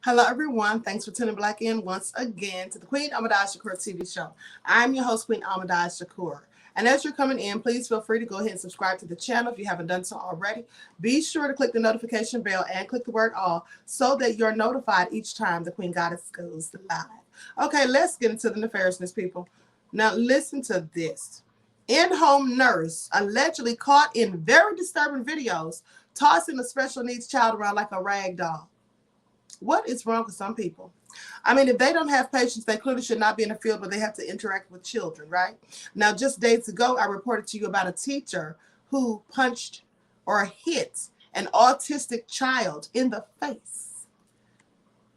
Hello, everyone. Thanks for tuning back in once again to the Queen Ahmadiyyah Shakur TV show. I'm your host, Queen Ahmadiyyah Shakur. And as you're coming in, please feel free to go ahead and subscribe to the channel if you haven't done so already. Be sure to click the notification bell and click the word all so that you're notified each time the Queen Goddess goes live. Okay, let's get into the nefariousness, people. Now, listen to this. In-home nurse allegedly caught in very disturbing videos tossing a special needs child around like a rag doll. What is wrong with some people? I mean, if they don't have patience, they clearly should not be in the field where they have to interact with children, right? Now, just days ago, I reported to you about a teacher who punched or hit an autistic child in the face.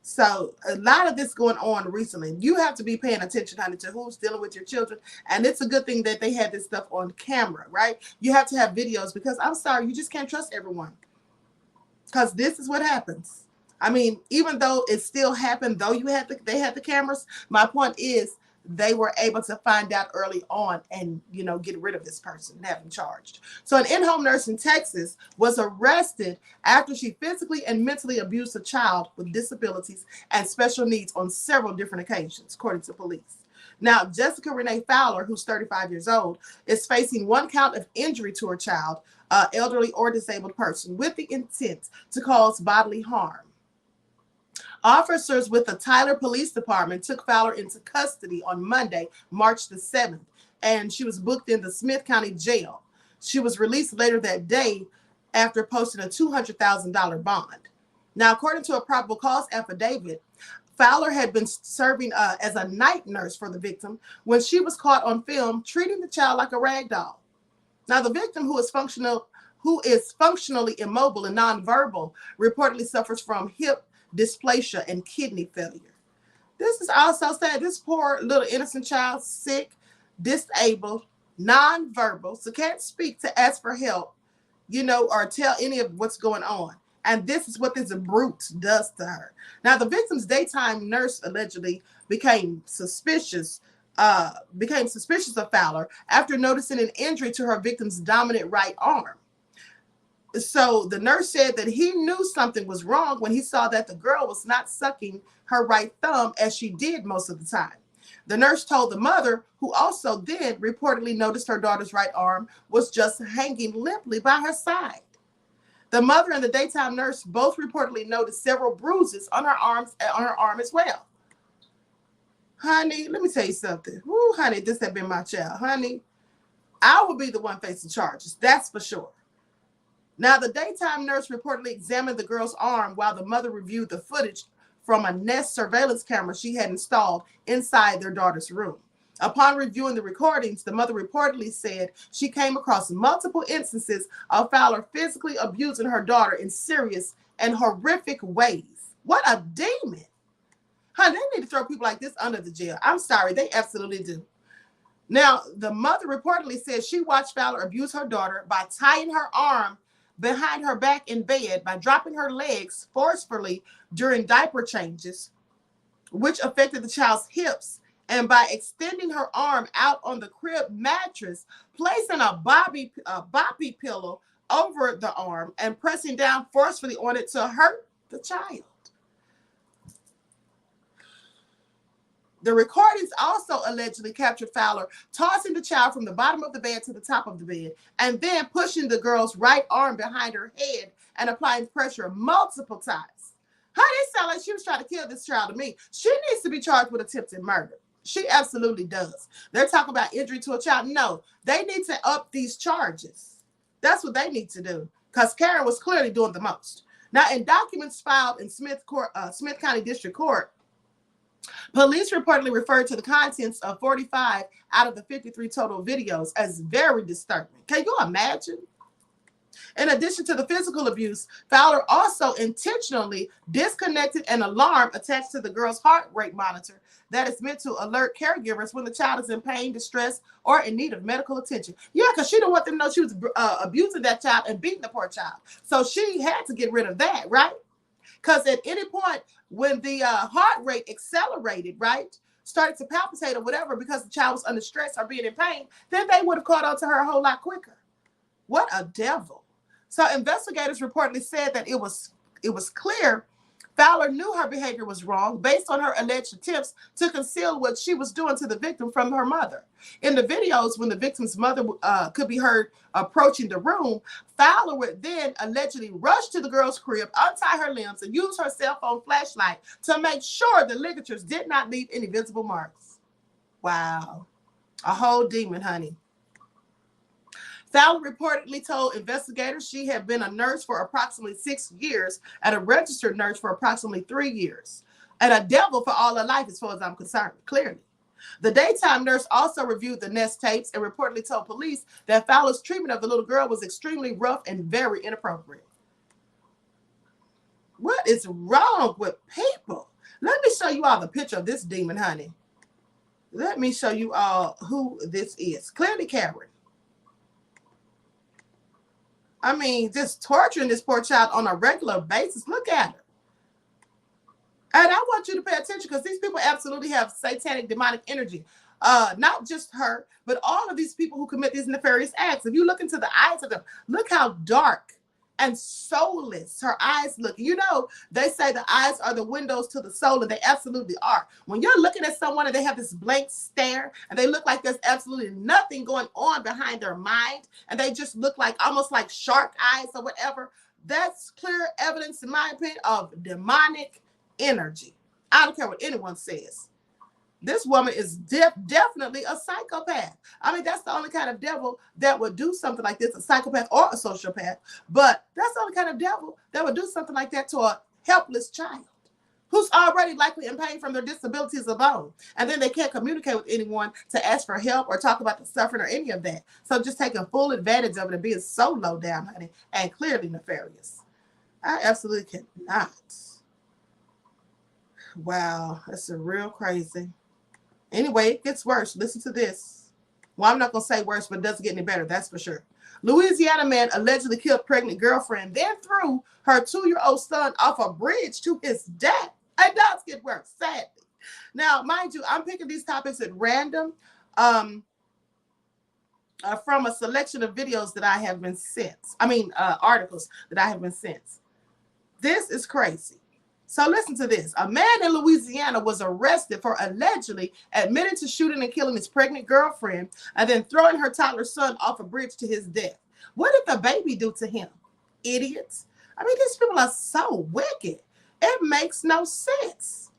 So a lot of this going on recently. You have to be paying attention, honey, to who's dealing with your children. And it's a good thing that they had this stuff on camera, right? You have to have videos because I'm sorry, you just can't trust everyone. Because this is what happens. I mean, even though it still happened, though they had the cameras, my point is they were able to find out early on and, get rid of this person and have him charged. So an in-home nurse in Texas was arrested after she physically and mentally abused a child with disabilities and special needs on several different occasions, according to police. Now, Jessica Renee Fowler, who's 35 years old, is facing one count of injury to her child, elderly or disabled person, with the intent to cause bodily harm. Officers with the Tyler Police Department took Fowler into custody on Monday, March the 7th, and she was booked in the Smith County Jail. She was released later that day after posting a $200,000 bond. Now, according to a probable cause affidavit, Fowler had been serving as a night nurse for the victim when she was caught on film treating the child like a rag doll. Now, the victim, who is functionally immobile and nonverbal, reportedly suffers from hip dysplasia and kidney failure. This is also sad. This poor little innocent child, sick, disabled, nonverbal, so can't speak to ask for help, or tell any of what's going on. And this is what this brute does to her. Now, the victim's daytime nurse allegedly became suspicious of Fowler after noticing an injury to her victim's dominant right arm. So the nurse said that he knew something was wrong when he saw that the girl was not sucking her right thumb as she did most of the time. The nurse told the mother, who also then reportedly noticed her daughter's right arm was just hanging limply by her side. The mother and the daytime nurse both reportedly noticed several bruises on her arm as well. Honey, let me tell you something. Woo, honey, this had been my child. Honey, I will be the one facing charges. That's for sure. Now, the daytime nurse reportedly examined the girl's arm while the mother reviewed the footage from a Nest surveillance camera she had installed inside their daughter's room. Upon reviewing the recordings, the mother reportedly said she came across multiple instances of Fowler physically abusing her daughter in serious and horrific ways. What a demon. Honey, they need to throw people like this under the jail. I'm sorry, they absolutely do. Now, the mother reportedly said she watched Fowler abuse her daughter by tying her arm behind her back in bed, by dropping her legs forcefully during diaper changes, which affected the child's hips, and by extending her arm out on the crib mattress, placing a boppy pillow over the arm and pressing down forcefully on it to hurt the child. The recordings also allegedly captured Fowler tossing the child from the bottom of the bed to the top of the bed and then pushing the girl's right arm behind her head and applying pressure multiple times. Honey, it sounded like she was trying to kill this child to me. She needs to be charged with attempted murder. She absolutely does. They're talking about injury to a child. No, they need to up these charges. That's what they need to do, because Karen was clearly doing the most. Now, in documents filed in Smith County District Court, police reportedly referred to the contents of 45 out of the 53 total videos as very disturbing. Can you imagine? In addition to the physical abuse, Fowler also intentionally disconnected an alarm attached to the girl's heart rate monitor that is meant to alert caregivers when the child is in pain, distress, or in need of medical attention. Yeah, because she didn't want them to know she was abusing that child and beating the poor child. So she had to get rid of that, right? Because at any point when the heart rate accelerated, right, started to palpitate or whatever because the child was under stress or being in pain, then they would have caught on to her a whole lot quicker. What a devil. So investigators reportedly said that it was clear Fowler knew her behavior was wrong based on her alleged attempts to conceal what she was doing to the victim from her mother. In the videos, when the victim's mother could be heard approaching the room, Fowler would then allegedly rush to the girl's crib, untie her limbs, and use her cell phone flashlight to make sure the ligatures did not leave any visible marks. Wow. A whole demon, honey. Fowler reportedly told investigators she had been a nurse for approximately 6 years and a registered nurse for approximately 3 years, and a devil for all her life as far as I'm concerned, clearly. The daytime nurse also reviewed the Nest tapes and reportedly told police that Fowler's treatment of the little girl was extremely rough and very inappropriate. What is wrong with people? Let me show you all the picture of this demon, honey. Let me show you all who this is. Clearly Karen. I mean, just torturing this poor child on a regular basis. Look at her. And I want you to pay attention because these people absolutely have satanic, demonic energy. Not just her, but all of these people who commit these nefarious acts. If you look into the eyes of them, look how dark and soulless her eyes look. You know, they say the eyes are the windows to the soul, and they absolutely are. When you're looking at someone and they have this blank stare and they look like there's absolutely nothing going on behind their mind, and they just look like almost like shark eyes or whatever, that's clear evidence, in my opinion, of demonic energy. I don't care what anyone says. This woman is definitely a psychopath. I mean, that's the only kind of devil that would do something like this, a psychopath or a sociopath. But that's the only kind of devil that would do something like that to a helpless child who's already likely in pain from their disabilities alone. And then they can't communicate with anyone to ask for help or talk about the suffering or any of that. So just taking full advantage of it and being so low down, honey, and clearly nefarious. I absolutely cannot. Wow, that's a real crazy. Anyway, it gets worse. Listen to this. Well, I'm not going to say worse, but it doesn't get any better. That's for sure. Louisiana man allegedly killed pregnant girlfriend, then threw her 2-year-old son off a bridge to his death. It does get worse, sadly. Now, mind you, I'm picking these topics at random from a selection of videos that I have been sent. Articles that I have been sent. This is crazy. So listen to this. A man in Louisiana was arrested for allegedly admitting to shooting and killing his pregnant girlfriend and then throwing her toddler son off a bridge to his death. What did the baby do to him? Idiots. I mean, these people are so wicked. It makes no sense.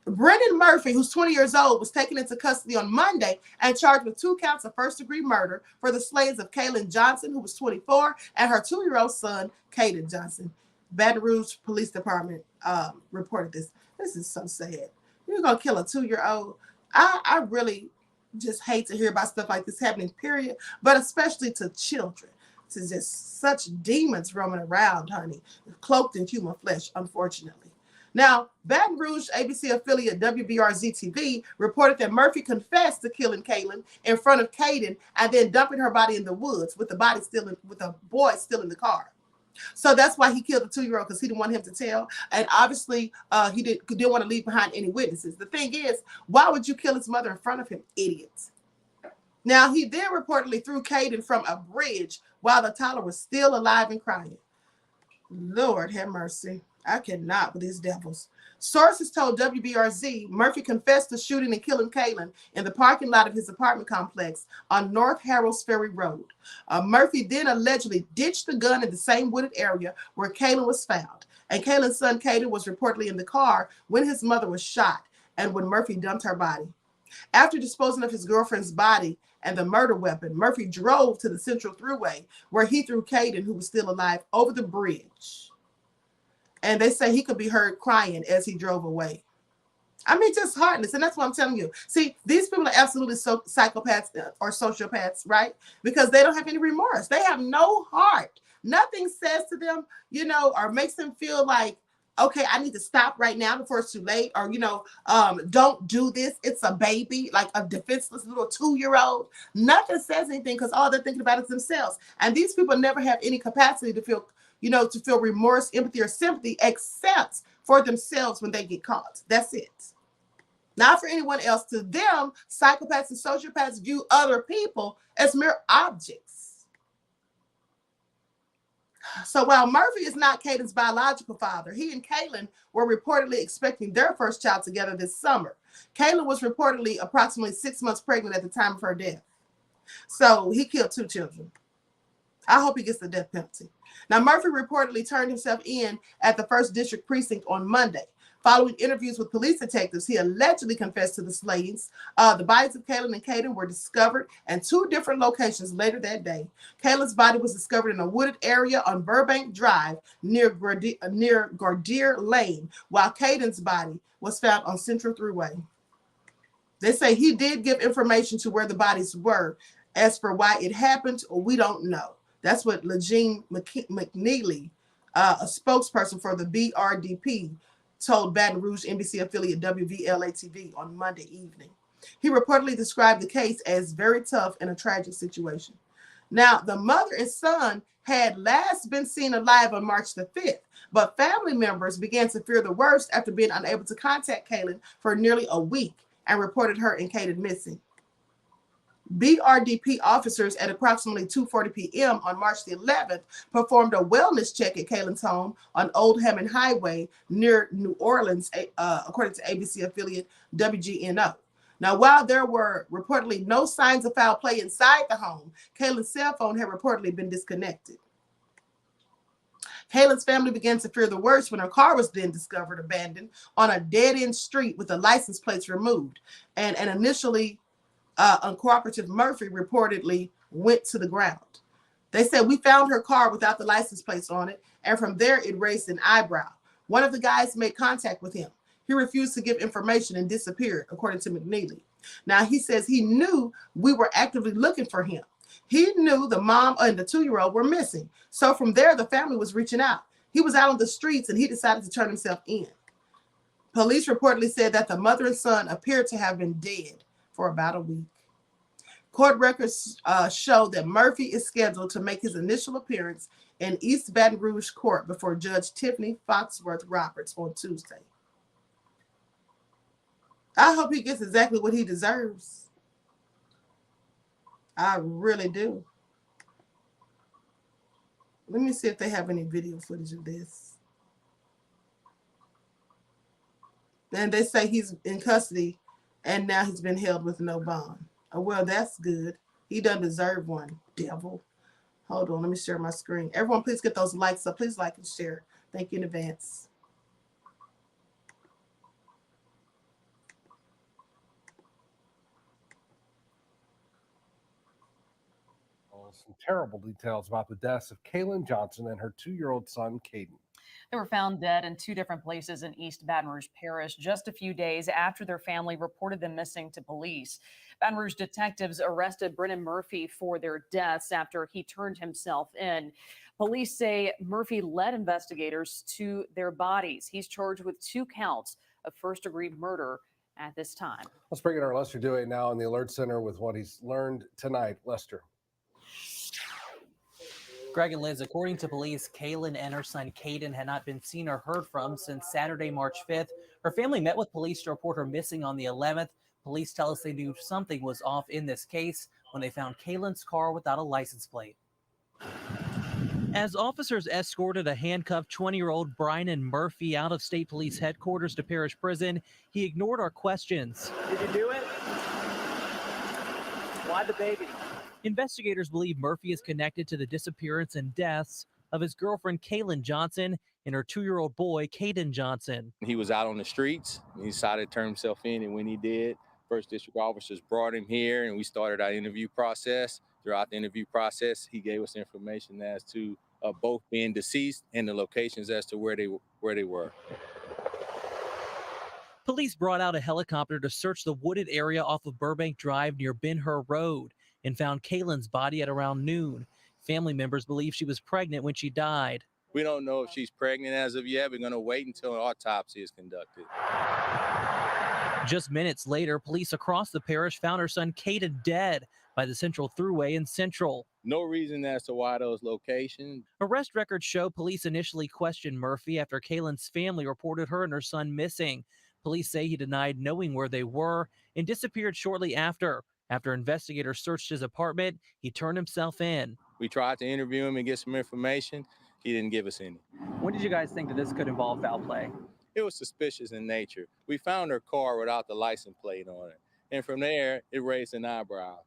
Brendan Murphy, who's 20 years old, was taken into custody on Monday and charged with 2 counts of first-degree murder for the slayings of Kaylin Johnson, who was 24, and her 2-year-old son, Caden Johnson. Baton Rouge Police Department reported this. This is so sad. You're going to kill a 2-year-old. I really just hate to hear about stuff like this happening, period, but especially to children. It's just such demons roaming around, honey, cloaked in human flesh, unfortunately. Now, Baton Rouge ABC affiliate WBRZ-TV reported that Murphy confessed to killing Kaylin in front of Caden and then dumping her body in the woods with the boy still in the car. So that's why he killed the 2-year-old, because he didn't want him to tell. And obviously, he didn't want to leave behind any witnesses. The thing is, why would you kill his mother in front of him? Idiots. Now, he then reportedly threw Caden from a bridge while the toddler was still alive and crying. Lord have mercy. I cannot with these devils. Sources told WBRZ Murphy confessed to shooting and killing Kaylin in the parking lot of his apartment complex on North Harrells Ferry Road. Murphy then allegedly ditched the gun in the same wooded area where Kaylin was found. And Kaylin's son, Caden, was reportedly in the car when his mother was shot and when Murphy dumped her body. After disposing of his girlfriend's body and the murder weapon, Murphy drove to the Central Thruway where he threw Caden, who was still alive, over the bridge. And they say he could be heard crying as he drove away. I mean, just heartless. And that's what I'm telling you. See, these people are absolutely psychopaths or sociopaths, right? Because they don't have any remorse. They have no heart. Nothing says to them, or makes them feel like, okay, I need to stop right now before it's too late. Or, don't do this. It's a baby, like a defenseless little 2-year-old. Nothing says anything because all they're thinking about is themselves. And these people never have any capacity to feel remorse, empathy, or sympathy, except for themselves when they get caught. That's it. Not for anyone else. To them, psychopaths and sociopaths view other people as mere objects. So while Murphy is not Caden's biological father, he and Kaylin were reportedly expecting their first child together this summer. Kaylin was reportedly approximately 6 months pregnant at the time of her death. So he killed 2 children. I hope he gets the death penalty. Now, Murphy reportedly turned himself in at the 1st District Precinct on Monday. Following interviews with police detectives, he allegedly confessed to the slayings. The bodies of Kaylin and Caden were discovered in 2 different locations later that day. Kaylin's body was discovered in a wooded area on Burbank Drive near Gardere Lane, while Caden's body was found on Central Thruway. They say he did give information to where the bodies were. As for why it happened, we don't know. That's what Legene McNeely, a spokesperson for the BRDP, told Baton Rouge NBC affiliate WVLA-TV on Monday evening. He reportedly described the case as very tough and a tragic situation. Now, the mother and son had last been seen alive on March the 5th, but family members began to fear the worst after being unable to contact Kaylin for nearly a week and reported her and Caden missing. BRDP officers at approximately 2:40 p.m. on March the 11th performed a wellness check at Kaylin's home on Old Hammond Highway near New Orleans, according to ABC affiliate WGNO. Now, while there were reportedly no signs of foul play inside the home, Kaylin's cell phone had reportedly been disconnected. Kaylin's family began to fear the worst when her car was then discovered abandoned on a dead-end street with the license plates removed. And initially, uncooperative Murphy reportedly went to the ground. They said, "We found her car without the license plates on it, and from there it raised an eyebrow. One of the guys made contact with him. He refused to give information and disappeared," according to McNeely. Now, he says he knew we were actively looking for him. He knew the mom and the 2-year-old were missing. So from there, the family was reaching out. He was out on the streets and he decided to turn himself in. Police reportedly said that the mother and son appeared to have been dead for about a week. Court records show that Murphy is scheduled to make his initial appearance in East Baton Rouge Court before Judge Tiffany Foxworth Roberts on Tuesday. I hope he gets exactly what he deserves. I really do. Let me see if they have any video footage of this. And they say he's in custody and now he's been held with no bond. Oh, well, that's good. He doesn't deserve one, devil. Hold on, let me share my screen. Everyone, please get those likes up. Please like and share. Thank you in advance. Some terrible details about the deaths of Kaylin Johnson and her 2-year-old son, Caden. They were found dead in 2 different places in East Baton Rouge Parish just a few days after their family reported them missing to police. Baton Rouge detectives arrested Brennan Murphy for their deaths after he turned himself in. Police say Murphy led investigators to their bodies. He's charged with 2 counts of first-degree murder at this time. Let's bring in our Lester Dewey now in the Alert Center with what he's learned tonight. Lester. Greg and Liz, according to police, Kaylin and her son Caden had not been seen or heard from since Saturday, March 5th. Her family met with police to report her missing on the 11th. Police tell us they knew something was off in this case when they found Kaylin's car without a license plate. As officers escorted a handcuffed 20-year-old Brian Murphy out of state police headquarters to Parish Prison, he ignored our questions. Did you do it? Why the baby? Investigators believe Murphy is connected to the disappearance and deaths of his girlfriend Kaylin Johnson and her 2-year-old boy Caden Johnson. He was out on the streets. He decided to turn himself in, and when he did, First District officers brought him here, and we started our interview process. Throughout the interview process, he gave us information as to both being deceased and the locations as to where they were. Police brought out a helicopter to search the wooded area off of Burbank Drive near Ben-Hur Road and found Kaylin's body at around noon. Family members believe she was pregnant when she died. We don't know if she's pregnant as of yet. We're going to wait until an autopsy is conducted. Just minutes later, police across the parish found her son Caden dead by the Central Thruway in Central. No reason as to why those locations. Arrest records show police initially questioned Murphy after Kaylin's family reported her and her son missing. Police say he denied knowing where they were and disappeared shortly after. After investigators searched his apartment, he turned himself in. We tried to interview him and get some information. He didn't give us any. When did you guys think that this could involve foul play? It was suspicious in nature. We found her car without the license plate on it. And from there, it raised an eyebrow.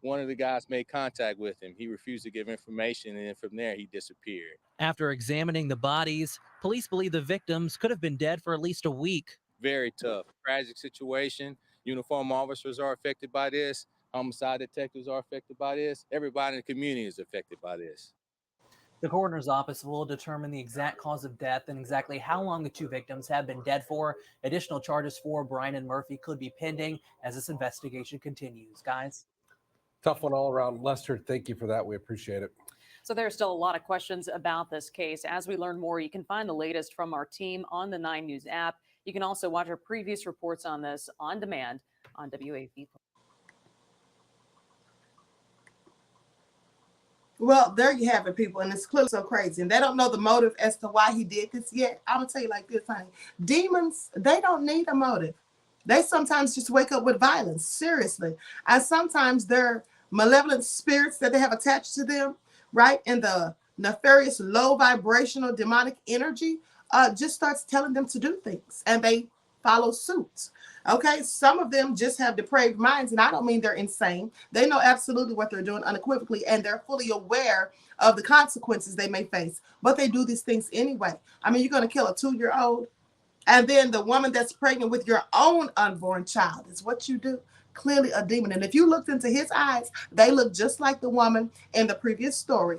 One of the guys made contact with him. He refused to give information, and then from there, he disappeared. After examining the bodies, police believe the victims could have been dead for at least a week. Very tough. Tragic situation. Uniform officers are affected by this. Homicide detectives are affected by this. Everybody in the community is affected by this. The coroner's office will determine the exact cause of death and exactly how long the two victims have been dead for. Additional charges for Brian and Murphy could be pending as this investigation continues. Guys? Tough one all around. Lester, thank you for that. We appreciate it. So there's still a lot of questions about this case. As we learn more, you can find the latest from our team on the 9 News app. You can also watch our previous reports on this on demand on WAV. Well, there you have it, people, and it's clearly so crazy. And they don't know the motive as to why he did this yet. I'm going to tell you like this, honey. Demons, they don't need a motive. They sometimes just wake up with violence, seriously. And sometimes they're malevolent spirits that they have attached to them, right? And the nefarious, low vibrational demonic energy just starts telling them to do things, and they follow suit. Okay, some of them just have depraved minds, and I don't mean they're insane. They know absolutely what they're doing unequivocally, and they're fully aware of the consequences they may face, but they do these things anyway. I mean, you're going to kill a 2-year-old, and then the woman that's pregnant with your own unborn child is what you do. Clearly a demon. And if you looked into his eyes, they look just like the woman in the previous story.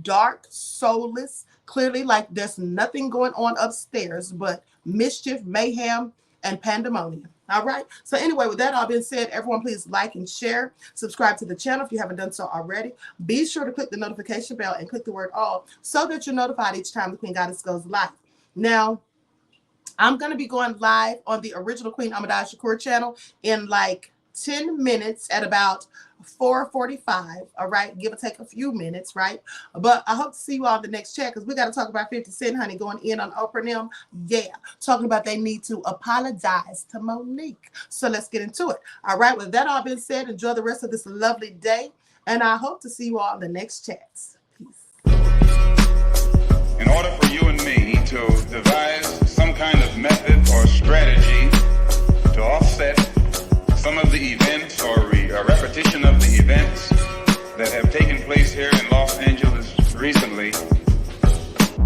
Dark, soulless, clearly like there's nothing going on upstairs but mischief, mayhem, and pandemonium. All right. So anyway, with that all being said, everyone please like and share, subscribe to the channel if you haven't done so already. Be sure to click the notification bell and click the word all so that you're notified each time the Queen Goddess goes live. Now, I'm going to be going live on the original Queen Ahmadiyyah Shakur channel in like 10 minutes at about 4:45. All right, give or take a few minutes, right? But I hope to see you all in the next chat, because we got to talk about 50 Cent, honey, going in on Oprah and them. Yeah, talking about they need to apologize to Monique. So let's get into it. All right, with that all being said, enjoy the rest of this lovely day, and I hope to see you all in the next chats. Peace. In order for you and me to devise some kind of method or strategy to offset some of the events or a repetition of the events that have taken place here in Los Angeles recently,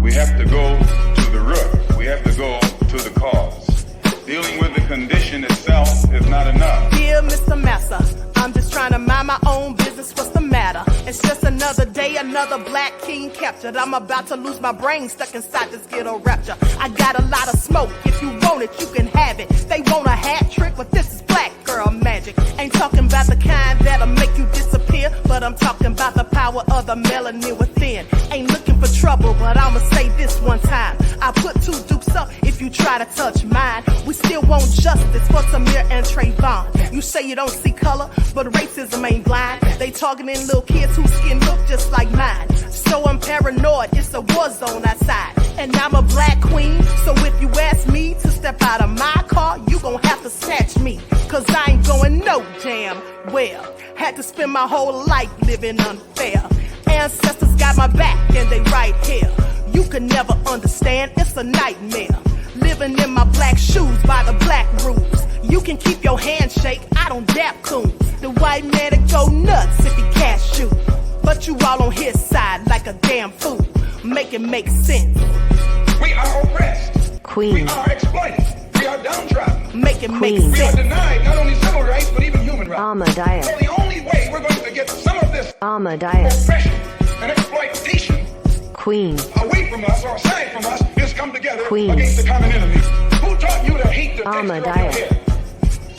we have to go to the root. We have to go to the cause. Dealing with the condition itself is not enough. Dear Mr. Massa, I'm just trying to mind my own business. What's the matter? It's just another day, another black king captured. I'm about to lose my brain, stuck inside this ghetto rapture. I got a lot of smoke. If you want it, you can have it. They want a hat trick, but this is black girl magic. Ain't talking about the kind that'll make you disappear, but I'm talking about the power of the melanin within. Ain't looking for trouble, but I'ma say this one time. I put 2 dukes up if you try to touch mine. We still want justice for Samir and Trayvon. You say you don't see color, but racism ain't blind. They targeting little kids whose skin look just like mine. So I'm paranoid, it's a war zone outside. And I'm a black queen, so if you ask me to step out of my car, you gon' have to snatch me. Cause I ain't going no damn well. Had to spend my whole life living unfair. Ancestors got my back and they right here. You can never understand, it's a nightmare. Living in my black shoes by the black rules. You can keep your handshake, I don't dap coons. The white man to go nuts if he cash you. But you all on his side like a damn fool. Make it make sense. We are oppressed. Queen. We are exploited. We are downtrodden. Make it make Queen. We are sense. denied not only civil rights, but even human rights. Ahmadiyyah. So the only way we're going to get some of this Ahmadiyyah. oppression and exploitation Queen. away from us or aside from us is come together Queen. against the common enemy. Who taught you to hate the texture of your Ahmadiyyah. hair?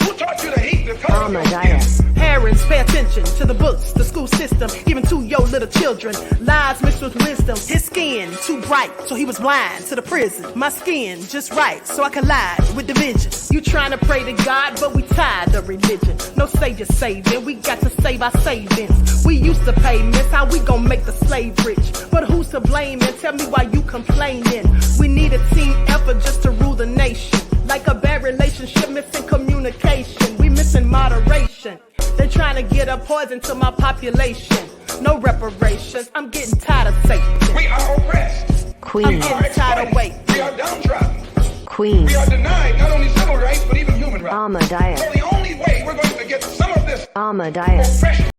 Who taught you to hate the color of your skin? Ahmadiyyah. Parents, pay attention to the books, the school system, even to your little children. Lies mixed with wisdom. His skin too bright, so he was blind to the prison. My skin just right, so I collide with division. You trying to pray to God, but we tired of religion. No savior saving, we got to save our savings. We used to pay miss, how we gon' make the slave rich? But who's to blame, and tell me why you complaining? We need a team effort just to rule the nation. Like a bad relationship, missing communication. We missing moderation. They're trying to get a poison to my population. No reparations, I'm getting tired of Satan. We are oppressed. I'm getting tired of waiting. We are downtrodden. Queen. We are denied not only civil rights, but even human rights. Ahmadiyyah. So the only way we're going to get some of this Ahmadiyyah. oppression